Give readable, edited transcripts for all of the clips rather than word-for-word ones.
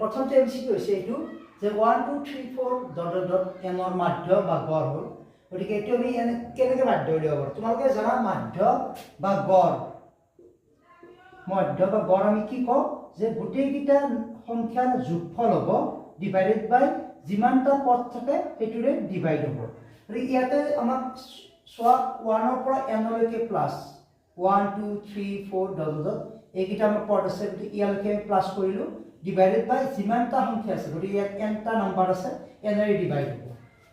প্ৰথমতে এমচিকিউ হৈছে এইটো যে 1 2 3 4 ডট ডট এনৰ মাধ্য বা গড় হ'ল গতিকে এইটো আমি কেনেকৈ মাধ্য উলিয়াব পাৰোঁ তোমালোকে জানা মাধ্য বা গড় আমি কি কওঁ যে গোটেইকেইটা সংখ্যাৰ যোগফল হ'ব ডিভাইডেড বাই যিমানটা পদ থাকে সেইটোৰে ডিভাইড হ'ব গতিকে ইয়াতে আমাক চোৱা 1 ৰ পৰা n লৈকে প্লাছ 1 2 3 4 ডট ডট এইকেইটা আমাৰ পদ আছে গতিকে ইয়ালৈকে প্লাছ কৰিলোঁ ডিভাইডেড বাই যিমানটা সংখ্যা আছে গতিকে ইয়াত nটা নাম্বাৰ আছে nৰে ডিভাইড হ'ব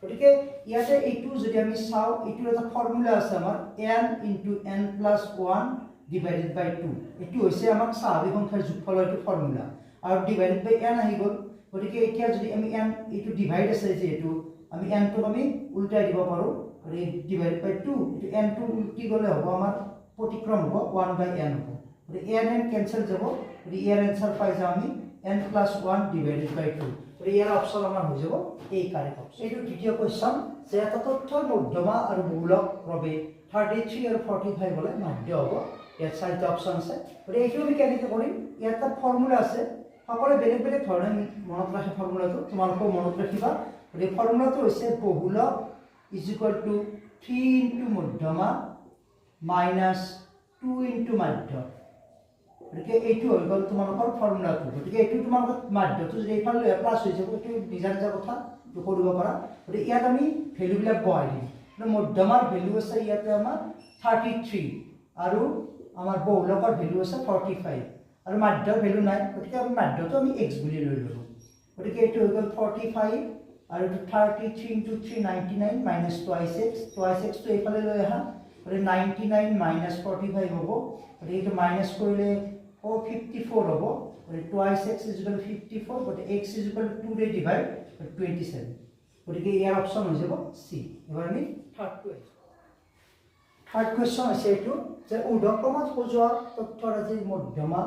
গতিকে ইয়াতে এইটো যদি আমি চাওঁ এইটোৰ এটা ফৰ্মুলা আছে আমাৰ n * n + 1 ডিভাইডেড বাই 2 এইটো হৈছে আমাৰ স্বাভাৱিক সংখ্যাৰ যোগফলৰ এইটো ফৰ্মুলা আৰু ডিভাইডেড বাই n আহি গ'ল গতিকে এতিয়া যদি আমি n এইটো ডিভাইড আছে যিহেতু আমি n টো আমি উল্টাই দিব পাৰোঁ গতিকে ডিভাইড বাই 2 এইটো n টো উল্টি গ'লে হ'ব আমাৰ প্ৰতিক্ৰম হ'ব 1/n হ'ব গতিকে n কেনসেল যাব গতিকে ইয়াৰ এনসাৰ পাই যাওঁ আমি n + 1 ডিভাইডেড বাই 2 গতিকে ইয়াৰ অপচন আমাৰ হৈ যাব এই কাৰেক্ট অপচন এইটো দ্বিতীয় কোৱেশ্চন যে এটা তথ্যৰ মধ্যমা আৰু বহুলক বাবে 33 আৰু 45 হলে মাধ্য হ'ব ইয়াত চাৰিটা অপচন আছে গতিকে এইটো আমি কেনেকৈ কৰিম ইয়াত এটা ফৰ্মুলা আছে সকলোৱে বেলেগ বেলেগ ধৰণে মনত ৰাখে ফৰ্মুলাটো তোমালোকেও মনত ৰাখিবা গতিকে ফৰ্মুলাটো হৈছে বহুলক = 3 * মধ্যমা - 2 * মাধ্য গতিকে এইটো হৈ গ'ল তোমালোকৰ ফৰ্মুলাটো গতিকে এইটো তোমালোকৰ মাধ্যটো যদি এইফালে প্লাছ হৈ যাব এইটো নিজা নিজা কথা কৰিব পাৰা গতিকে ইয়াত আমি ভেলুবিলাক বহাই দিম মধ্যমাৰ ভেলু আছে ইয়াতে আমাৰ 33 আৰু আমাৰ বহুলকৰ ভেলু আছে 45 আৰু মাধ্যৰ ভেলু নাই গতিকে আমি মাধ্যটো আমি x বুলি লৈ ল'লো গতিকে এইটো হৈ গ'ল 45 আৰু 33 * 3 99 - 2x টো এইফালে লৈ আহা গতিকে 99 - 45 হ'ব গতিকে এইটো মাইনাছ কৰিলে 54 হ'ব গতিকে 2x = 54 গতিকে x = 2 ৰে ডিভাইড 27 গতিকে ইয়াৰ অপচন হৈ যাব সি এবাৰ আমি থাৰ্ড কোৱেশ্চন আছে এইটো যে ঊৰ্ধ্বক্ৰমত সজোৱা তথ্যৰাজিৰ মধ্যমা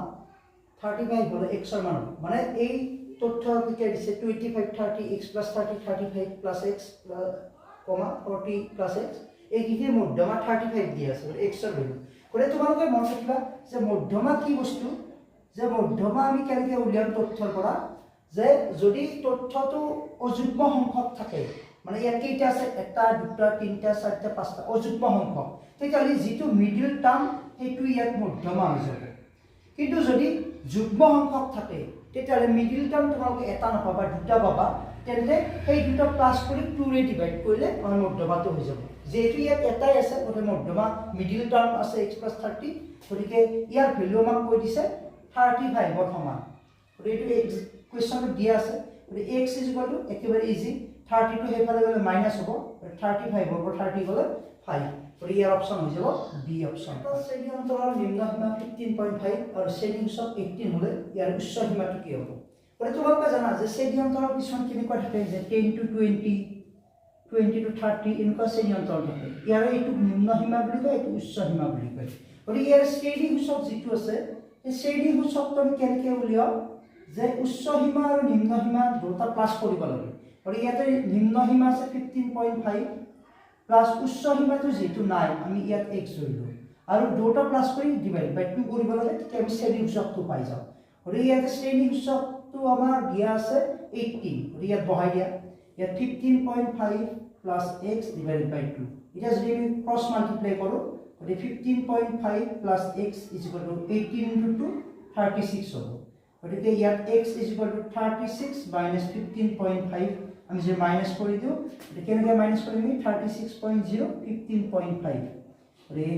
35 হলে x ৰ মান মানে এই তথ্য কেতিয়া দিছে 25 30 x + 30 35 + x 40 + x এইকেইটাৰ মধ্যমা 35 দিয়া আছে x ৰ ভেলু গতিকে তোমালোকে মনত ৰাখিবা যে মধ্যমা কি বস্তু যে মধ্যমা আমি কেনেকৈ উলিয়াম তথ্যৰ পৰা যে যদি তথ্যটো অযুগ্ম সংখ্যক থাকে মানে ইয়াত কেইটা আছে 1 2 3 4 5টা অযুগ্ম সংখ্যক তেতিয়াহ'লে যিটো মিডল টাৰ্ম সেইটো ইয়াত মধ্যমা হৈ যাব কিন্তু যদি যুগ্ম সংখ্যক থাকে তেতিয়াহ'লে মিডল টাৰ্ম তোমালোকে এটা নাপাবা দুটা পাবা তেন্তে সেই দুটা প্লাছ কৰি 2 ৰে ডিভাইড কৰিলে আমাৰ মধ্যমাটো হৈ যাব যেহেতু ইয়াত এটাই আছে গতিকে মধ্যমা মিডল টাৰ্ম আছে x + 30 গতিকে ইয়াৰ ভেলু আমাক কৈ দিছে 35 ৰ সমান গতিকে এইটো কুৱেশ্যনটো দিয়া আছে গতিকে x = একেবাৰে ইজি 30 টো সেইফালে গ'লে মাইনাছ হ'ব 35 ৰ পৰা 30 গ'লে 5 গতিকে ইয়াৰ অপচন হৈ যাব বি অপচন শ্ৰেণী অন্তৰৰ নিম্ন সীমা 15.5 আৰু শ্ৰেণী সূচক 18 হ'লে ইয়াৰ উচ্চ সীমাটো কি হ'ব গতিকে তোমালোকে জানা যে শ্ৰেণী অন্তৰৰ কিছুমান কেনেকুৱা থাকে যে 10 to 20 20 to 30 এনেকুৱা শ্ৰেণী অন্তৰ থাকে ইয়াৰ এইটো নিম্ন সীমা বুলি কয় এইটো উচ্চ সীমা বুলি কয় গতিকে ইয়াৰ শ্ৰেণী সূচক যিটো আছে এই শ্ৰেণী সূচকটো আমি কেনেকৈ উলিয়াও যে উচ্চ সীমা আৰু নিম্ন সীমা দুটা প্লাছ কৰিব লাগে গতিকে ইয়াতে নিম্ন সীমা আছে 15.5 প্লাছ উচ্চ সীমাটো যেহেতু নাই আমি ইয়াত x ধৰিলোঁ আৰু দুটা প্লাছ কৰি ডিভাইড বাই 2 কৰিব লাগে তেতিয়া আমি শ্ৰেণী সূচকটো পাই যাওঁ গতিকে ইয়াতে শ্ৰেণী সূচকটো আমাৰ দিয়া আছে 18 গতিকে ইয়াত বহাই দিয়া ইয়াত 15.5 প্লাছ x ডিভাইডেড বাই 2 এতিয়া যদি আমি ক্ৰছ মাল্টিপ্লাই কৰোঁ গতিকে 15.5 প্লাছ x = 18 * 2 36 হ'ব গতিকে ইয়াত x = 36 - 15.5 আমি যে মাইনাছ কৰি দিওঁ কেনেকৈ মাইনাছ কৰিম 36.0 15.5 গতিকে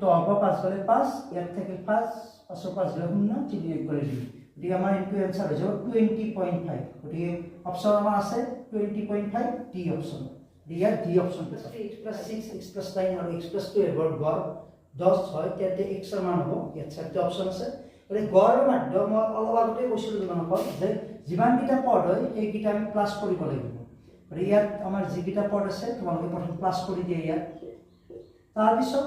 10 পৰা 5 গ'লে 5 ইয়াত থাকিল 5 5 5 গ'লে 0 3 কৰি দিওঁ গতিকে আমাৰ এইটো এনসাৰ হৈ যাব 20.5 গতিকে অপচন আমাৰ আছে 20.5 ডি অপচন ইয়াত ডি অপচন আছে x + 6 x + 9 আৰু x + 2 এবৰ গড় 10 হয় তেন্তে x ৰ মান হ'ব ইয়াত চাৰিটা অপচন আছে গতিকে গড়ৰ মাধ্য মই অলপ আগতে কৈছিলোঁ তোমালোকক যে যিমানকেইটা পদ হয় সেইকেইটা আমি প্লাছ কৰিব লাগিব গতিকে ইয়াত আমাৰ যিকেইটা পদ আছে তোমালোকে প্ৰথম প্লাছ কৰি দিয়া ইয়াত তাৰপিছত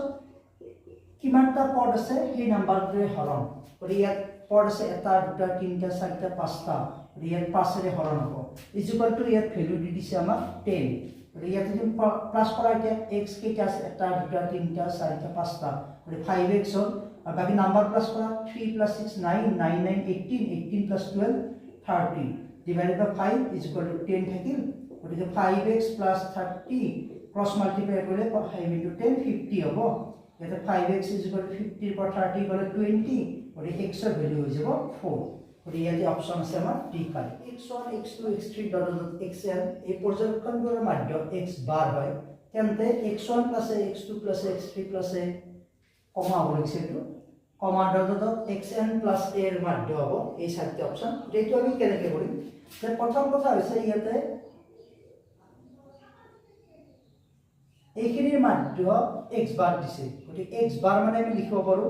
কিমানটা পদ আছে সেই নাম্বাৰটোৰে হৰণ গতিকে ইয়াত পদ আছে 1 2 3 4 5টা গতিকে ইয়াত 5 ৰে হৰণ হ'ব ইকুৱেল ইয়াত ভেলু দি দিছে আমাক 10 গতিকে ইয়াত যদি প্লাছ কৰা এতিয়া x কেইটা আছে 1 2 3 4 5টা গতিকে 5x হ'ল আৰু বাকি নাম্বাৰ প্লাছ কৰা 3 + 6 9 9 9 18 18 + 12 30 divided by 5 is equal to 10 থাকিল গতিকে 5x প্লাস 30 ক্রস মাল্টিপ্লাই কৰিলে 5 into 10 50 হ'ব ইয়াতে 5x ইজ ইকুয়াল টু 50 ৰ পৰা 30 গলে 20 গতিকে x ৰ ভ্যালু হৈ যাব 4 গতিকে ইয়াতে অপচন আছে আমাৰ d খালি x1 x2 x3 dot dot xn এই পৰ্যবেক্ষণৰ মাধ্য x বার হয় তেন্তে x1 + x2 + x3 + a কমা হ'ব লাগিছিল কমা ডট ডট xn + a এর মাধ্য হ'ব এই চাৰিটা অপচন এইটো আমি কেনেকৈ কৰিম যে প্ৰথম কথা হৈছে ইয়াতে এইখিনিৰ মাধ্য x বাৰ দিছে গতিকে x বাৰ মানে আমি লিখিব পাৰো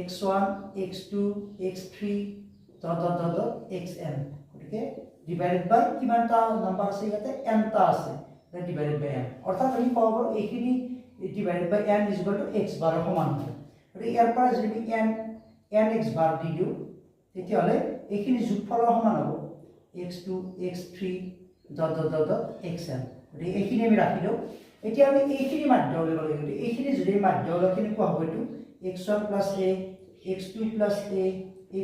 x1 x2 x3 dot dot dot xn গতিকে ডিভাইডেড বাই কিমানটা নাম্বার আছে ইয়াতে n টা আছে ডিভাইডেড বাই n অৰ্থাৎ আমি পাব পাৰো এইখিনি ডিভাইডেড বাই n = x বাৰ সমান হয় গতিকে ইয়াৰ পৰা যদি n x বাৰ দি দিও তেতিয়াহলে এইখিনি যোগফলৰ সমান হ'ব x2 x3 dot dot dot xn গতিকে এইখিনি আমি ৰাখি দিও এতিয়া আমি এইখিনি মাধ্য উলিয়াব লাগিব এইখিনি যদি মাধ্য উলিয়াখিনি কোৱা হ'ব এটো x1 + a x2 + a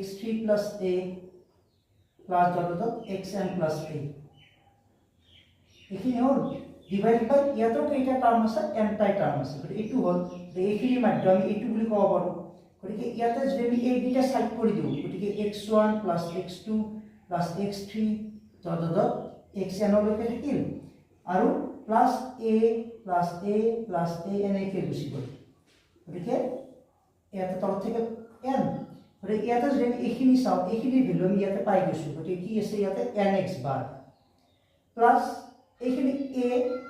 x3 + a plus dot dot xn plus a এইখিনি হল ডিভাইড বাই ইয়াতো কেইটা টার্ম আছে n টা টার্ম আছে গতিকে এইটো হল এইখিনি মাধ্য আমি এইটো বুলি ক'ব পাৰো গতিকে ইয়াতে যদি আমি এই দুটা সাইড কৰি দিও গতিকে x1 + x2 + x3 dot dot xn লৈকে থাকিল আৰু প্লাস a এনেকে গুছি গ'ল গতিকে ইয়াতে তলত থেকে n গতিকে ইয়াতে যদি এইখিনি চাও এইখিনি ভ্যালু আমি ইয়াতে পাই গৈছো গতিকে কি আছে ইয়াতে nx বার প্লাস এইখিনি a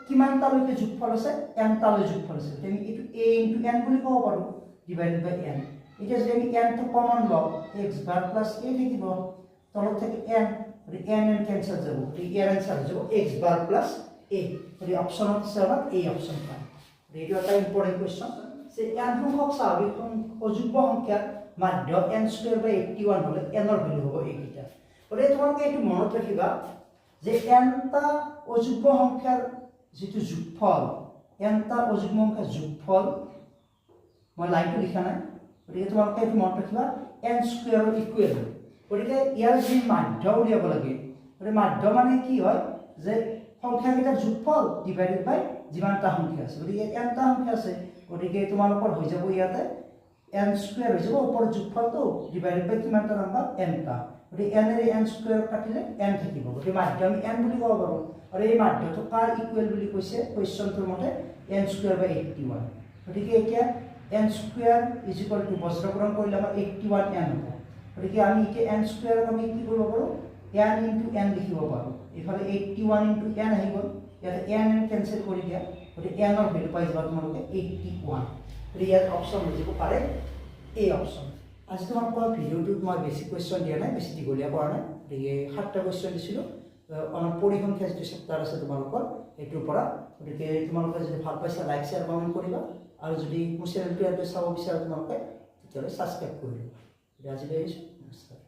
কিমান তালৈকে যোগফল আছে n তালৈ যোগফল আছে তেনি এটো a * n বুলি ক'ব পাৰো ডিভাইডেড বাই n এটা যদি আমি n টো কমন লও x বার প্লাস a থাকিব তলত থেকে n গতিকে n ক্যান্সেল যাব গতিকে এর आंसर যাব x বার প্লাস a গতিকে অপচন আছে আমাৰ a অপচন পাই এইটো এটা ইম্পৰ্টেন্ট কোৱেশ্চন যে n সংখ্যক স্বাভাৱিক অযুগ্ম সংখ্যাৰ মাধ্য n² / 81 হলে n ৰ ভ্যালু হ'ব এইটা গতিকে তোমালোকে এইটো মনত ৰাখিবা যে n টা অযুগ্ম সংখ্যাৰ যেটো যোগফল n টা অযুগ্ম সংখ্যাৰ যোগফল মই লাইনটো লিখা নাই গতিকে তোমালোকে এইটো মনত ৰাখিবা n² ৰ ইকুৱেল গতিকে ইয়াৰ যি মাধ্য উলিয়াব লাগে গতিকে মাধ্য মানে কি হয় যে সংখ্যাকেইটাৰ যোগফল ডিভাইডেড বাই যিমানটা সংখ্যা আছে গতিকে n টা সংখ্যা আছে গতিকে তোমালোকৰ হৈ যাব ইয়াতে n² হৈ যাব ওপৰ যোগফলটো ডিভাইডেড বাই কিমানটা নাম্বার n টা গতিকে n এর n² কাটিলে n থাকিব গতিকে মাধ্য আমি n বুলি ক'ব পাৰো আৰু এই মাধ্যটো কাৰ ইকুৱেল বুলি কৈছে কোৱেশ্চনটোৰ মতে n² / 81 গতিকে এতিয়া n² = বজ্ৰকৰণ কৰিলে আমাৰ 81n হ'ব গতিকে আমি এতিয়া n² আমি কি কৰিব পাৰো n * n লিখিব পাৰো এফালে 81 * n আহি গ'ল ইয়াতে n ক্যান্সেল কৰি দিয়া গতিকে n ৰ ভ্যালু পাই যাবা তোমালোকে 81 ৰিয়েল অপচন হৈ যাব পাৰে এই অপচন আজি তোমালোকৰ ভিডিওটোত মই বেছি কোৱেশ্চন দিয়া নাই বেছি দীঘলীয়া কৰা নাই গতিকে 7টা কোৱেশ্চন দিছিলো আমাৰ পৰিসংখ্যা যিটো চেপ্টাৰ আছে তোমালোকৰ এইটোৰ পৰা গতিকে তোমালোকে যদি ভাল পাইছা লাইক শেয়াৰ কমেন্ট কৰিবা আৰু যদি মোৰ চেনেলটো চাব বিচাৰা তোমালোকে তেতিয়াহ'লে সাবস্ক্ৰাইব কৰি দিবা আজিলৈ নমস্কাৰ।